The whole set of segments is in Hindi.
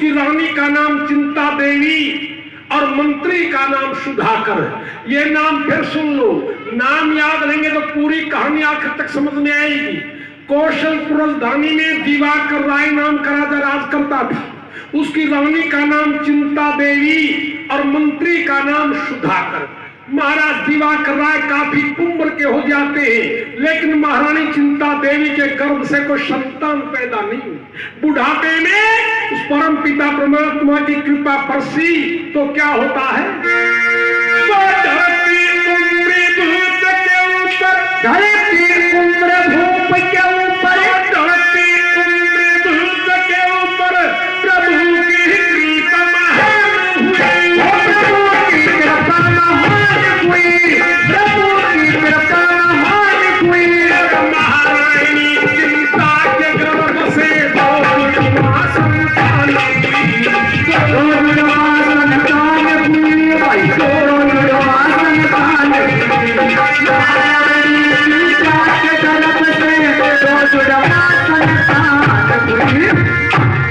उसकी रानी का नाम चिंता देवी और मंत्री का नाम सुधाकर। ये नाम फिर सुन लो, नाम याद रहेंगे तो पूरी कहानी आखिर तक समझ में आएगी। कौशलपुर राजधानी में दिवाकर राय नाम का राजा राज करता था। उसकी रानी का नाम चिंता देवी और मंत्री का नाम सुधाकर। महाराज दिवाकर राय काफी उम्र के हो जाते हैं, लेकिन महारानी चिंता देवी के गर्भ से कोई संतान पैदा नहीं हुई। बुढ़ापे में उस परम पिता परमात्मा की कृपा बरसी तो क्या होता है, धरती उम्र भूप के ऊपर, धरती उम्र भूप के ऊपर, धरती उम्र भूप के ऊपर प्रभु की कृपा महान हुई, महारानी चिंता के गर्भ से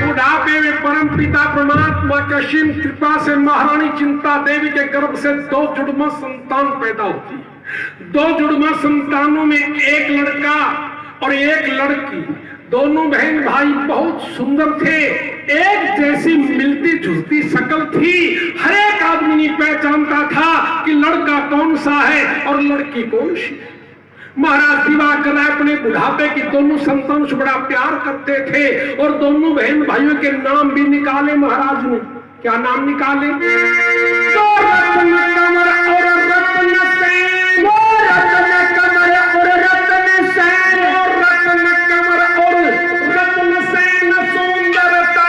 बुढ़ापे में परम पिता परमात्मा की असीम कृपा से महारानी चिंता देवी के गर्भ से 2 जुड़वा संतान पैदा होती है। 2 जुड़वा संतानों में एक लड़का और एक लड़की। दोनों बहन भाई बहुत सुंदर थे, एक जैसी मिलती जुलती शक्ल थी। हर एक आदमी पहचानता था कि लड़का कौन सा है और लड़की कौन सी है। महाराज दिवाकर राय अपने बुढ़ापे की दोनों संतानों से बड़ा प्यार करते थे और दोनों बहन भाइयों के नाम भी निकाले महाराज ने। क्या नाम निकाले, तो रत्न कमर और रत्न सेन, रत्न कमर और रत्न सेन, रत्न कमर और रत्न सेन सुंदरता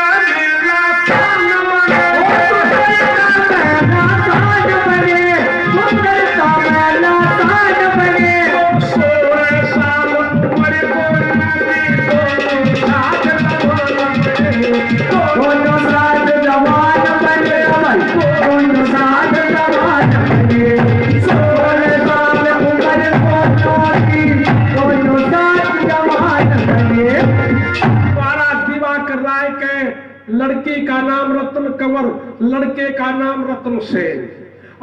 लड़की का नाम रत्न कंवर, लड़के का नाम रत्न सेन।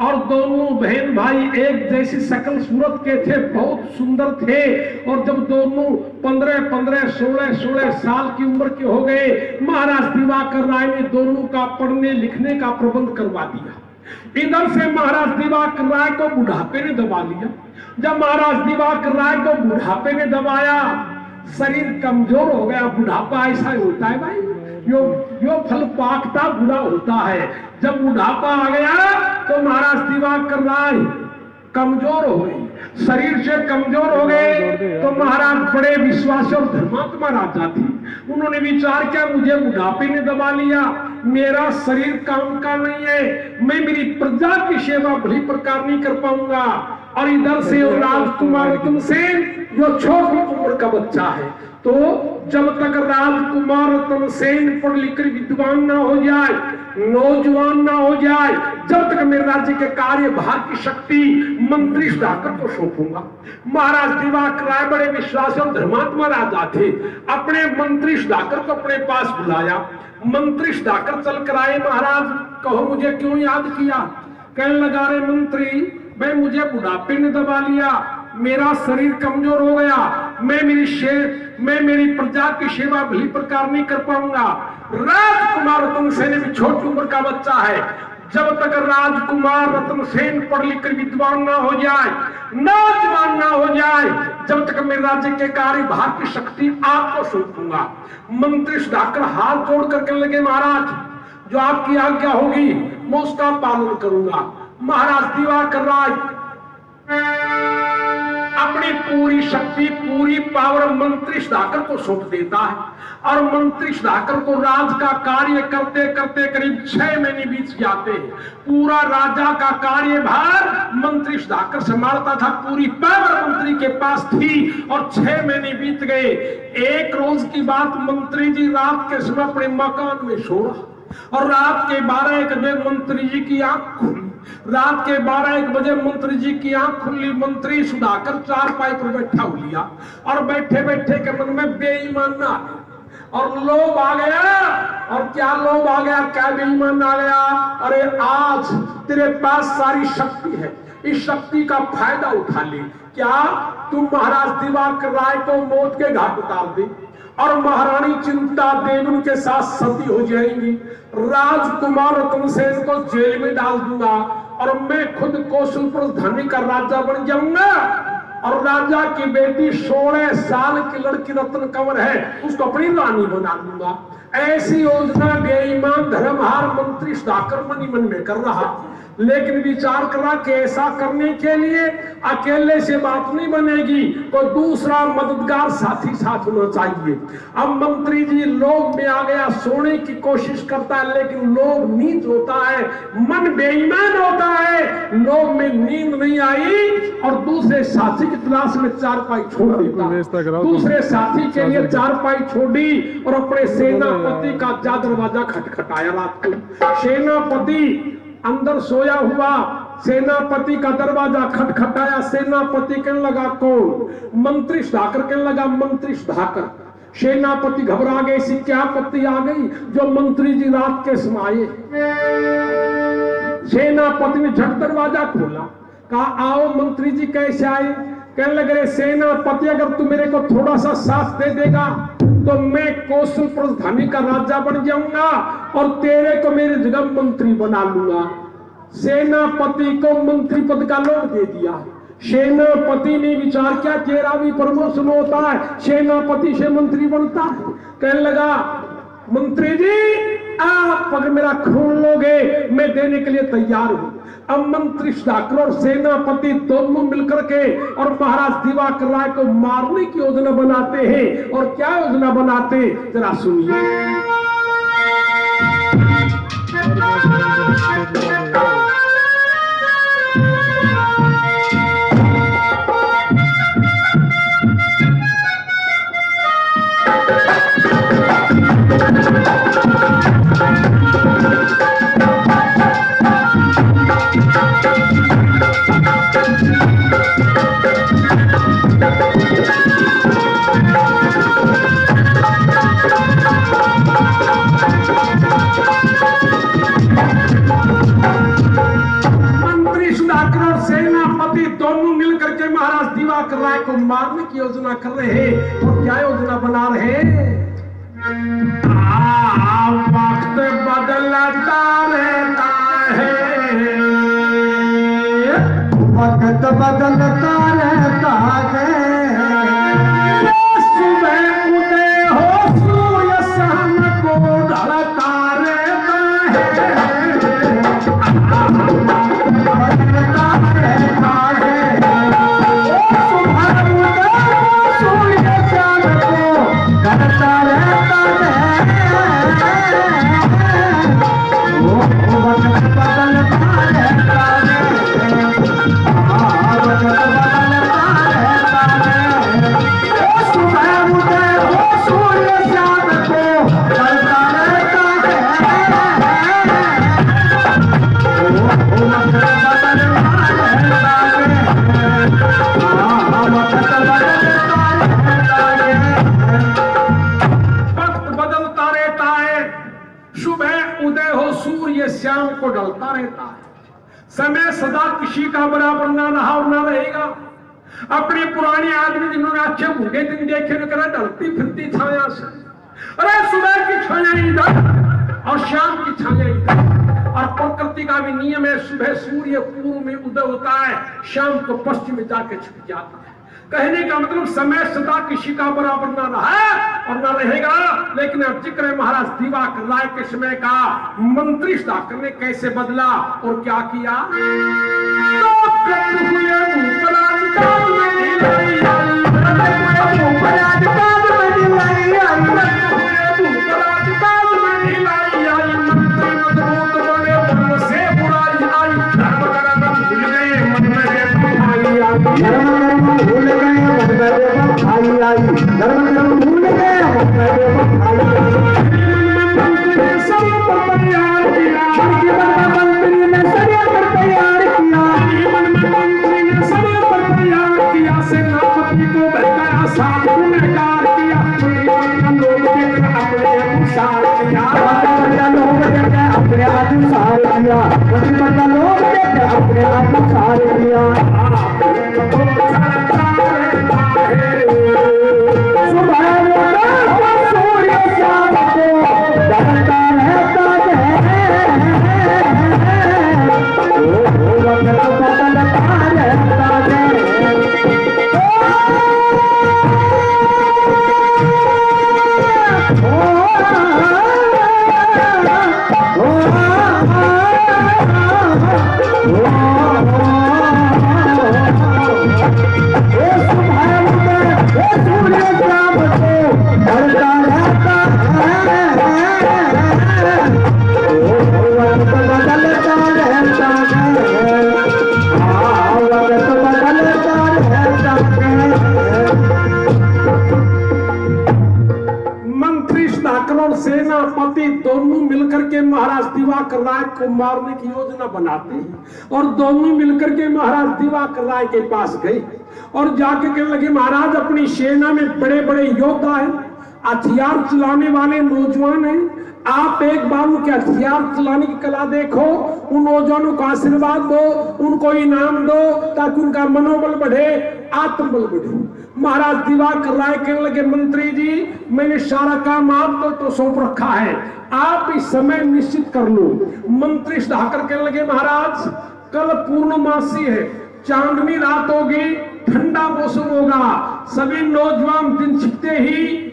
और दोनों बहन भाई एक जैसी शकल सूरत के थे, बहुत सुंदर थे। और जब दोनों 15-15, 16-16 साल की उम्र के हो गए, महाराज दिवाकर राय ने दोनों का पढ़ने लिखने का प्रबंध करवा दिया। इधर से महाराज दिवाकर राय को बुढ़ापे ने दबा लिया। जब महाराज दिवाकर राय को बुढ़ापे ने दबाया, शरीर कमजोर हो गया। बुढ़ापा ऐसा ही होता है भाई, यो फल पाकता बुरा होता है। जब बुढ़ापा आ गया तो महाराज दिवाकर राय कमजोर हो गए, शरीर से कमजोर हो गए। तो महाराज बड़े विश्वासी और धर्मात्मा राजा थे। उन्होंने विचार किया, मुझे बुढ़ापे ने दबा लिया, मेरा शरीर काम का नहीं है, मैं मेरी प्रजा की सेवा भली प्रकार नहीं कर पाऊंगा। और इधर से राजकुमार रतन सेन जो छोटी उम्र का बच्चा है, तो जब तक राजकुमार रतन सेन पढ़ लिख कर विद्वान ना हो जाए, नौजवान ना हो जाए, जब तक मेरे राज्य के कार्यभार की शक्ति मंत्री सुधाकर को सौंपूंगा। महाराज दिवाकर राय बड़े विश्वासी और धर्मात्मा राजा थे। अपने मंत्री सुधाकर को अपने पास बुलाया। मंत्री सुधाकर चल कर आए। महाराज कहो मुझे क्यों याद किया? कहने लगा, रे मंत्री, मैं मुझे बुढ़ापे ने दबा लिया, मेरा शरीर कमजोर हो गया, मैं मेरी प्रजा की सेवा भली प्रकार नहीं कर पाऊंगा। राजकुमार रतन सेन भी छोटी उम्र का बच्चा है। जब तक राजकुमार रतन सेन पढ़ लिख कर विद्वान ना हो जाए, नौजवान ना हो जाए, जब तक मेरे राज्य के कार्यभार की शक्ति आपको सौंपूंगा। मंत्री सुधाकर हाथ जोड़ कर कहने लगे, महाराज जो आपकी आज्ञा होगी मैं उसका पालन करूंगा। महाराज दिवाकर राय अपनी पूरी शक्ति, पूरी पावर मंत्री सुधाकर को सौंप देता है। और मंत्री सुधाकर को राज का कार्य करते करते करीब 6 महीने बीत जाते हैं। पूरा राजा का कार्यभार मंत्री सुधाकर संभालता था, पूरी पावर मंत्री के पास थी। और 6 महीने बीत गए। एक रोज की बात, मंत्री जी रात के समय अपने मकान में सो रहा और रात के 12-1 बजे मंत्री जी की आंख खुली। रात के 12-1 बजे मंत्री जी की आंख खुली। मंत्री सुधाकर चारपाई पर बैठा हो लिया और बैठे बैठे के मन में बेईमानना और लोभ आ गया और क्या लोभ आ गया, क्या बेईमान आ गया। अरे आज तेरे पास सारी शक्ति है, इस शक्ति का फायदा उठा ले। क्या तुम महाराज दिवाकर राय को मौत के घाट उतार दे और महारानी चिंता देवी के साथ सती हो जाएंगी। राजकुमार रतनसेन को जेल में डाल दूंगा और मैं खुद कौशलपुर धनी का राजा बन जाऊंगा और राजा की बेटी 16 साल की लड़की रत्न कंवर है, उसको अपनी रानी बना लूंगा। ऐसी योजना बेईमान धर्महार मंत्री सुधाकर मन ही मन में कर रहा, लेकिन विचार करा कि ऐसा करने के लिए अकेले से बात नहीं बनेगी, तो दूसरा मददगार साथी साथ होना चाहिए। अब मंत्री जी लोभ में आ गया, सोने की कोशिश करता है, लेकिन लोभ नीच होता है, मन बेईमान होता है, लोभ में नींद नहीं आई और दूसरे साथी की तलाश में चारपाई छोड़ देता। दूसरे साथी के लिए चारपाई छोड़ी और अपने सेनापति का जा दरवाजा खटखटाया। रात को सेनापति अंदर सोया हुआ, सेनापति का दरवाजा खटखटाया। सेनापति कहने लगा कौन? मंत्री सुधाकर कहने लगा मंत्री सुधाकर। सेनापति घबरा गए, इसी क्या आपत्ति आ गई जो मंत्री जी रात के समाये। सेनापति ने झट दरवाजा खोला, कहा आओ मंत्री जी कैसे आए? कहने लगे सेनापति अगर तू मेरे को थोड़ा सा साथ दे देगा तो मैं कौशलपुर धनी का राजा बन जाऊंगा और तेरे को मेरी जगह मंत्री बना लूंगा। सेनापति को मंत्री पद का लोभ दे दिया। सेनापति ने विचार किया तेरा भी प्रमोशन होता है, सेनापति से मंत्री बनता है। कहने लगा मंत्री जी आप अगर मेरा खून लोगे मैं देने के लिए तैयार हूं। अब मंत्री सुधाकर और सेनापति दोनों मिलकर के और महाराज दिवाकर राय को मारने की योजना बनाते हैं। और क्या योजना बनाते जरा सुनिए। राय को मारने की योजना कर रहे हैं। और क्या योजना बना रहे हैं? वक्त बदलता रहता है, वक्त बदलता रहता है, सुबह उदय हो सूर्य शाम को ढलता रहता है, बदलता रहता है। श्याम को ढलता रहता है, समय सदा किसी का बराबर ना रहा और ना रहेगा। अपने पुराने आदमी जिन्होंने अच्छे भूखे दिन देखे ढलती फिरती छाया से, अरे सुबह की छाया इधर और शाम की छाया इधर। और प्रकृति का भी नियम है, सुबह सूर्य पूर्व में उदय होता है, शाम को पश्चिम में जाके छिप जाता है। कहने का मतलब समय सदा किसी का बराबर ना रहा और ना रहेगा। लेकिन अब जिक्र है महाराज दिवाकर राय के समय का। मंत्री सुधाकर ने कैसे बदला और क्या किया? साथ में कार किया, अपने अनुसार किया। दिवाकर राय को मारने की योजना बनाते हैं और दोनों मिलकर के महाराज दिवाकर राय के पास गए और जाके कहने लगे, महाराज अपनी सेना में बड़े बड़े योद्धा हैं, हथियार चलाने वाले नौजवान हैं, आप एक बार उनके हथियार चलाने की कला देखो, उन नौजवानों को आशीर्वाद दो, उनको इनाम दो ताकि उनका मनोबल बढ़े, आत्मबल बढ़े। महाराज दिवाकर राय कहने लगे, मंत्री जी मैंने सारा काम आपको तो सौंप रखा है, आप इस समय निश्चित कर लो। मंत्री सुधाकर कहने लगे, महाराज कल पूर्णमासी है, चांदनी रात होगी, ठंडा मौसम होगा, सभी नौजवान दिन छिपते ही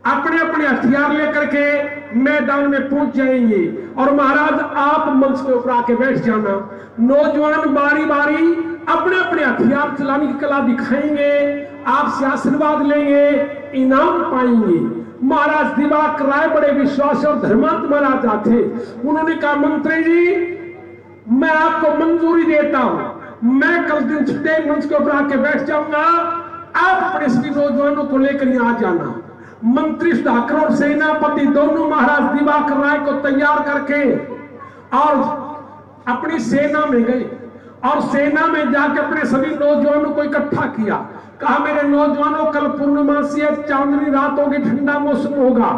अपने अपने हथियार लेकर के मैदान में पहुंच जाएंगे और महाराज आप मंच के ऊपर आके बैठ जाना। नौजवान बारी बारी अपने अपने हथियार चलाने की कला दिखाएंगे, आपसे आशीर्वाद लेंगे, इनाम पाएंगे। महाराज दिवाकर राय बड़े विश्वास और धर्मात्मा राजा थे। उन्होंने कहा, मंत्री जी मैं आपको मंजूरी देता हूं, मैं कल दिन छठे मंच के ऊपर आके बैठ जाऊंगा, आप अपने सभी नौजवानों को लेकर यहां आ जाना। मंत्री सुधाकर और सेनापति दोनों महाराज दिवाकर राय को तैयार करके और अपनी सेना में गए और सेना में जाकर अपने सभी नौजवानों को इकट्ठा किया। कहा, मेरे नौजवानों कल पूर्णमासी है, चांदनी रात होगी, ठंडा मौसम होगा,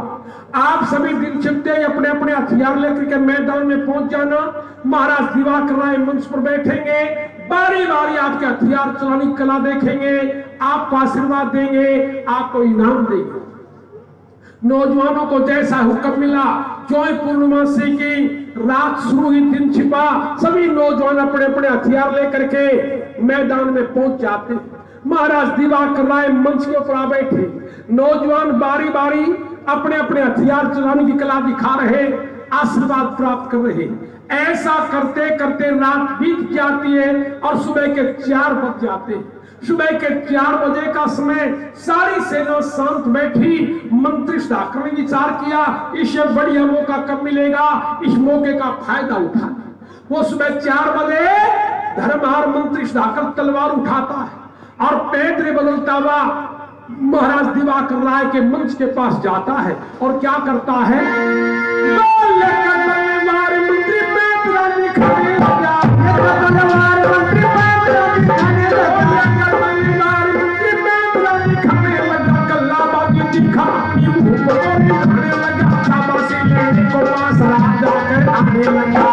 आप सभी दिन छिपते ही अपने अपने हथियार लेकर के मैदान में पहुंच जाना। महाराज दिवाकर राय मंच पर बैठेंगे, बारी बारी आपके हथियार चलाने की कला देखेंगे, आपको आशीर्वाद देंगे, आपको इनाम देंगे। नौजवानों को जैसा हुक्म मिला, चौई पूर्णमासी की रात शुरू हुई, दिन छिपा, सभी नौजवान अपने अपने हथियार लेकर के मैदान में पहुंच जाते। महाराज दिवाकर राय मंच के ऊपर आ बैठे, नौजवान बारी बारी अपने अपने हथियार चलाने की कला दिखा रहे, आशीर्वाद प्राप्त कर रहे। ऐसा करते करते रात बीत जाती है और सुबह के 4 बज जाते हैं। सुबह के 4 बजे का समय, सारी सेना शांत बैठी। मंत्री सुधाकर ने विचार किया, इससे बढ़िया मौका कब मिलेगा, इस मौके का फायदा उठाना। वो सुबह 4 बजे धर्महार मंत्री सुधाकर तलवार उठाता है और पैदल बदलता हुआ महाराज दिवाकर राय के मंच के पास जाता है और क्या करता है,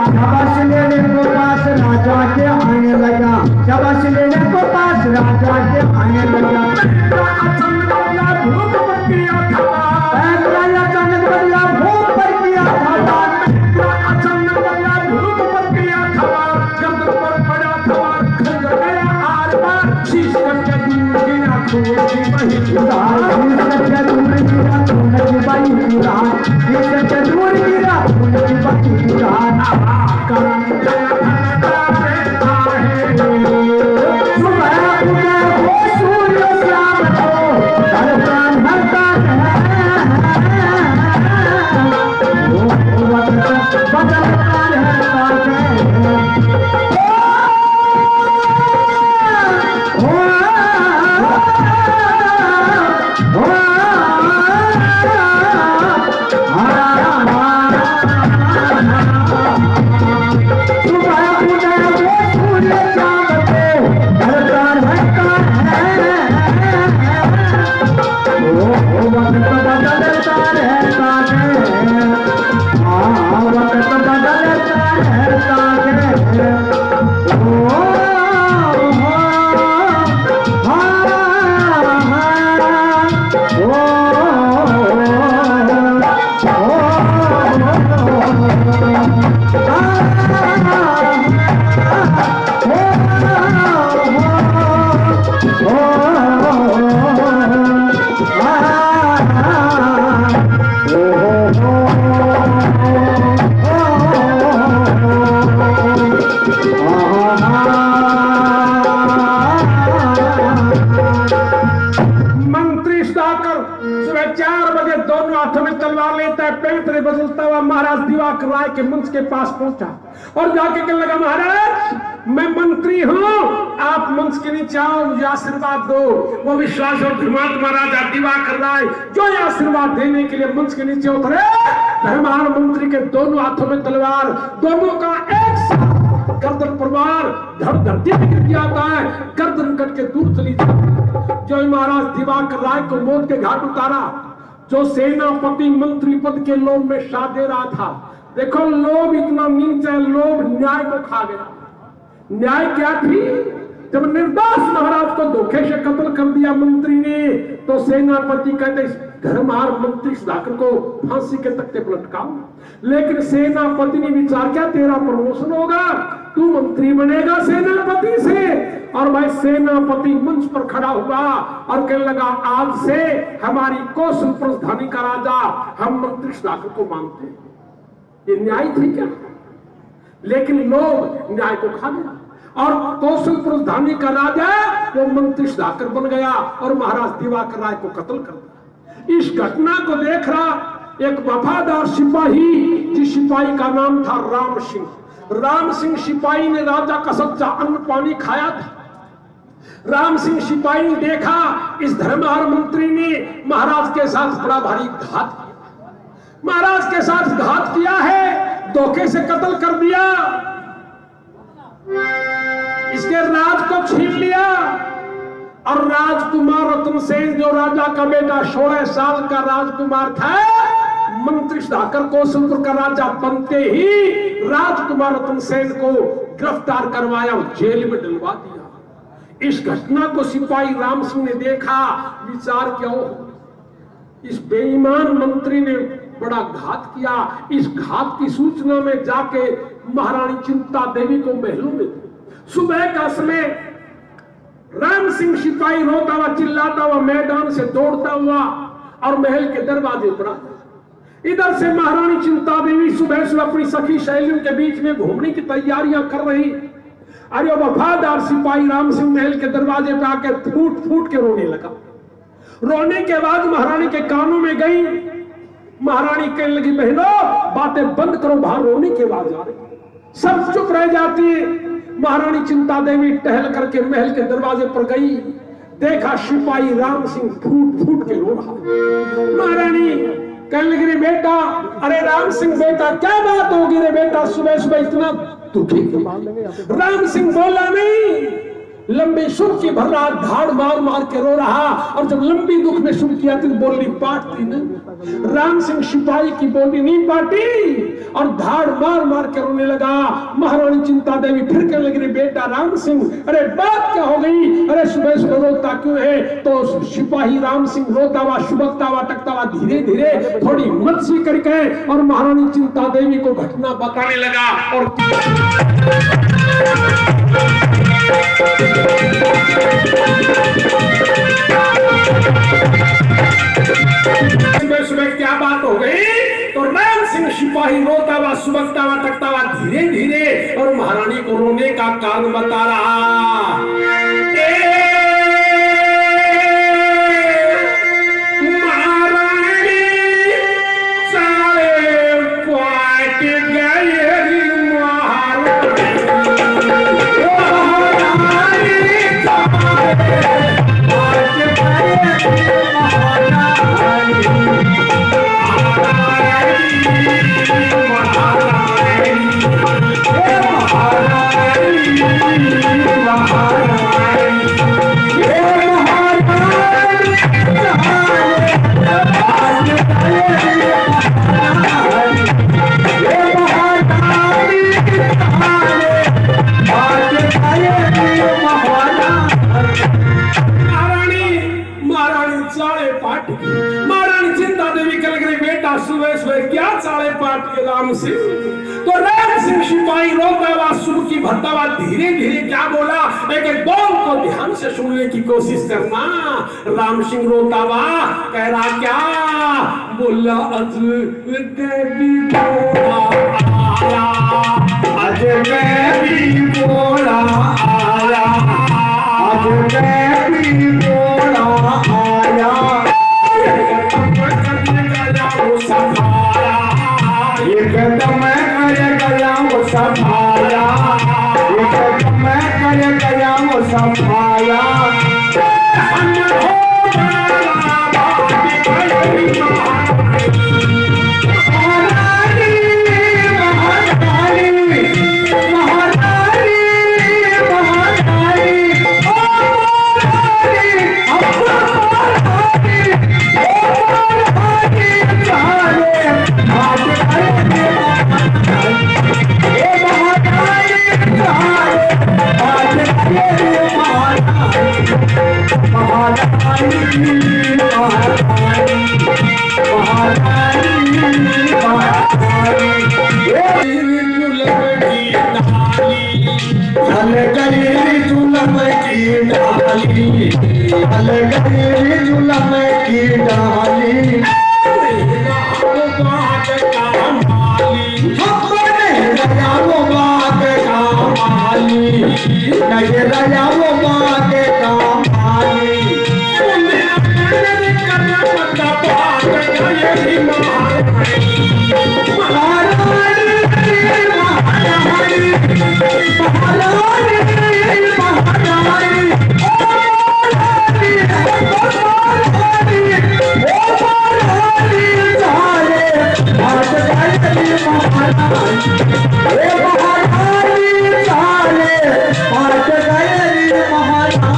शाबाश लेने को पास राजा के आने लगा, शाबाश लेने को पास राजा के आने लगा। अचानक बदला भूख पर किया था, अचानक बदला भूख पर किया था, अचानक बदला भूख पर किया था, गर्दन पर पड़ा था, खंजर गया आर पार, शीश करके दूर गिरा खून की बही उधार, शीश करके दूर गिरा खून की बही उधार, शीश करके दूर गिरा खून की बही उधार। दिवाकर राय के मंच के पास पहुंचा और जाके कहने लगा, महाराज मैं मंत्री हूं, आप आप मंच के नीचे आओ, मुझे आशीर्वाद दो। वो विश्वास और धर्मात्मा महाराजा दिवाकर राय जो ये आशीर्वाद देने के लिए मंच के नीचे उतरे, धर्मार मंत्री के दोनों हाथों में तलवार, दोनों का एक साथ गर्दन परवार धड़ धरती पे गिर जाता है, गर्दन कट के दूर चली जाती है। जो महाराज दिवाकर राय को मौत के घाट उतारा, जो सेनापति मंत्री पद के लोभ में शाह दे रहा था। देखो लोभ इतना नीच है, लोभ न्याय को खा गया। न्याय क्या थी? जब निर्दोष महाराज को धोखे से कत्ल कर दिया मंत्री ने, तो सेनापति कहते धर्मार मंत्री सुधाकर को फांसी के तख्ते पर लटकाओ। लेकिन सेनापति ने विचार किया तेरा प्रमोशन होगा, तू मंत्री बनेगा सेनापति से। और भाई सेनापति मंच पर खड़ा हुआ और कहने लगा आज से हमारी कौशल राजधानी का राजा हम मंत्री सुधाकर को मानते हैं। ये न्याय थी क्या? लेकिन लोग न्याय को खा गया और कौशल राजधानी का राजा वो मंत्री सुधाकर बन गया और महाराज दिवाकर राय को कत्ल कर दिया। इस घटना को देख रहा एक वफादार सिपाही, जिस सिपाही का नाम था राम सिंह। राम सिंह सिपाही ने राजा का सच्चा अन्न पानी खाया था। राम सिंह सिपाही ने देखा इस धर्महार मंत्री ने महाराज के साथ बड़ा भारी घात किया, महाराज के साथ घात किया है, धोखे से कत्ल कर दिया, इसके राज को छीन लिया। और राजकुमार रतन सेन जो राजा का बेटा 16 साल का राजकुमार था, मंत्री सुधाकर कौशलपुर का राजा बनते ही राजकुमार रतन सेन को गिरफ्तार करवाया और जेल में डलवा दिया। इस घटना को सिपाही राम सिंह ने देखा, विचार किया इस बेईमान मंत्री ने बड़ा घात किया। इस घात की सूचना में जाके महारानी चिंता देवी को महलों में दी। सुबह का समय राम सिंह सिपाही रोता हुआ चिल्लाता हुआ मैदान से दौड़ता हुआ और महल के दरवाजे पर आता। इधर से महारानी चिंता देवी सुबह सुबह अपनी सखी सहेलियों के बीच में घूमने की तैयारियां कर रही। अरे वफादार सिपाही राम सिंह महल के दरवाजे पर आकर फूट फूट के रोने लगा। रोने के बाद महारानी के कानों में गई। महारानी कहने लगी बहनों बातें बंद करो, बाहर रोने की आवाज आ रही। सब चुप रह जाती है। महारानी चिंता देवी टहल करके महल के दरवाजे पर गई, देखा सिपाही राम सिंह फूट फूट के रो रहा। महारानी कहने लगी रे बेटा, अरे राम सिंह बेटा क्या बात होगी रे बेटा, सुबह सुबह इतना दुखी? राम सिंह बोला नहीं, लंबी सुन की भर रहा, धाड़ मार मार के रो रहा। और जब लंबी दुख में सुन किया तो बोलनी पाटती नहीं। राम सिंह सिपाही की बोलनी नहीं पाटी और धाड़ मार मार के रोने लगा। महारानी चिंता देवी फिर कहने लगी रे बेटा राम सिंह, अरे बात क्या हो गई? अरे सुबह सुबह रोता क्यों है? तो सिपाही राम सिंह रोता हुआ शुभकता हुआ टकता हुआ धीरे धीरे थोड़ी मस्ती करके और महारानी चिंता देवी को घटना बताने लगा। और सुबह सुबह क्या बात हो गई? तो राम सिंह सिपाही रोता हुआ सुबकता हुआ टकता हुआ धीरे धीरे और महारानी को रोने का कारण बता रहा। महारानी सारे पाट गए राम सिंह। तो राम सिंह सिपाही रोता हुआ सुबह की भरता हुआ धीरे धीरे क्या बोला, एक बोल को ध्यान से सुनने की कोशिश करना। राम सिंह रोता हुआ कह रहा क्या बोला, अज भी बोला आया, अज मैं भी बोला आया, अज मैं भी बोला आया, एकदम करे गया वो सफाया, एकदम करे गया वो सफाया हम हो महारानी महारानी महारानी महारानी ओ महारानी अब्बा महारानी ओ महारानी चाहे आज आए ए महारानी चाहे आज आए महारानी जुलम की डाली हल गई जुलम की डाली बात का माली अपने रया वो बात का माली नहीं रया वो बात का माली उन्हें अपने करना पड़ता बात का यही महारानी महारानी महारानी महारानी महारानी ओ महारानी ओ महारानी ओ महारानी चाहे आज गई महारानी ए महारानी चाहे आज गई महारानी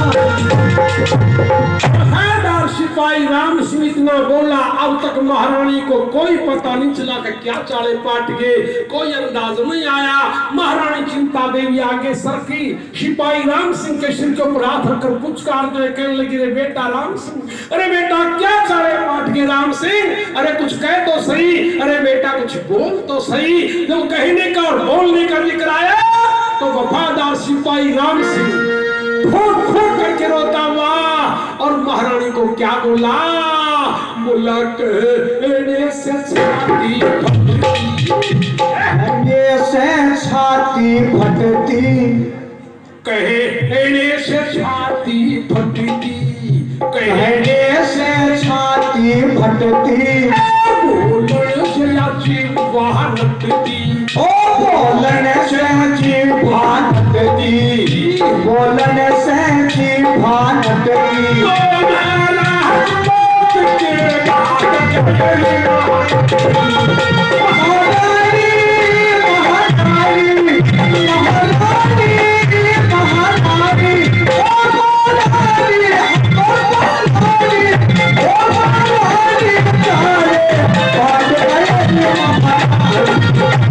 पहरेदार सिपाही राम सिंह इतना बोला, अब तक महारानी को कोई पता नहीं चला कि क्या चाले पाट गए, कोई अंदाज नहीं आया। महारानी चिंता देवी आगे सरकी, सिपाही राम सिंह के सिर के ऊपर हाथ रखकर पुचकार जो कहने लगी, रे बेटा राम सिंह, अरे बेटा क्या चाले पाट गए राम सिंह, अरे कुछ कह तो सही, अरे बेटा कुछ बोल तो सही। जब कहने का और बोलने का जिक्र आया तो वफादार सिपाही राम सिंह फूट फूट करके रोता हुआ और महारानी को क्या बोला, बोला कहने से छाती फटती कहने से छाती फटती कहने से छाती फटती बोलने से जीवा नटती, ओ बोलने से जीवा नटती बोलने से जीवा नटती महारानी महारानी महारानी महारानी ओ महारानी ओ महारानी ओ महारानी चाहे आज गई महारानी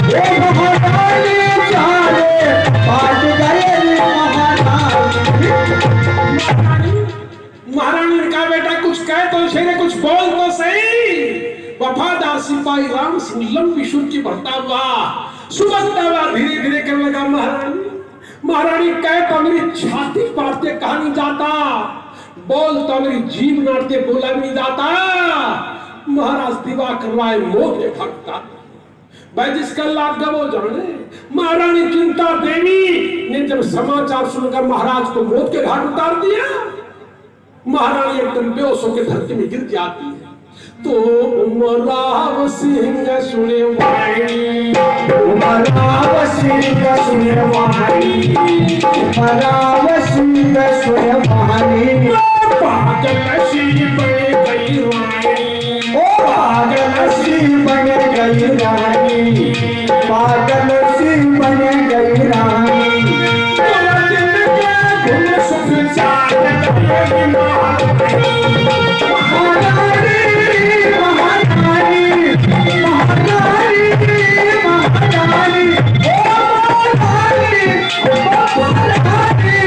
ओ महारानी चाहे आज गई महारानी महारानी ने कहा बेटा कुछ कह तो सही, कुछ बोल तो सही। वफादार सिपाही राम सिंह लंबी सुर्खी भरता हुआ सुबहता हुआ धीरे धीरे करने लगा, महारानी महारानी कह तो मेरी छाती पाटते कहा नहीं जाता, बोल तो मेरी जीभ नाटते बोला भी नहीं जाता। महाराज दिवाकर राय मोह के भटका भाई जिसका लाभ गवो जाने। महारानी चिंता देवी ने जब समाचार सुनकर महाराज को मौत के घाट उतार दिया, महारानी एकदम बेहोश होकर धरती में गिर जाती है। तो उमराव सिंह सुने वाणी, उमराव सिंह सुने वाणी, उमराव सिंह सुने वाणी, पागल सी बन गई रानी, ओ पागल सी बन गई रानी, पागल सी बन गई रानी, सुख चाहत महारानी महारानी महारानी महारानी महारानी ओ महारानी ओ महारानी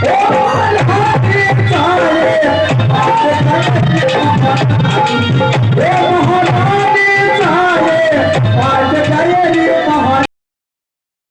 ओ महारानी चाहे आज गई महारानी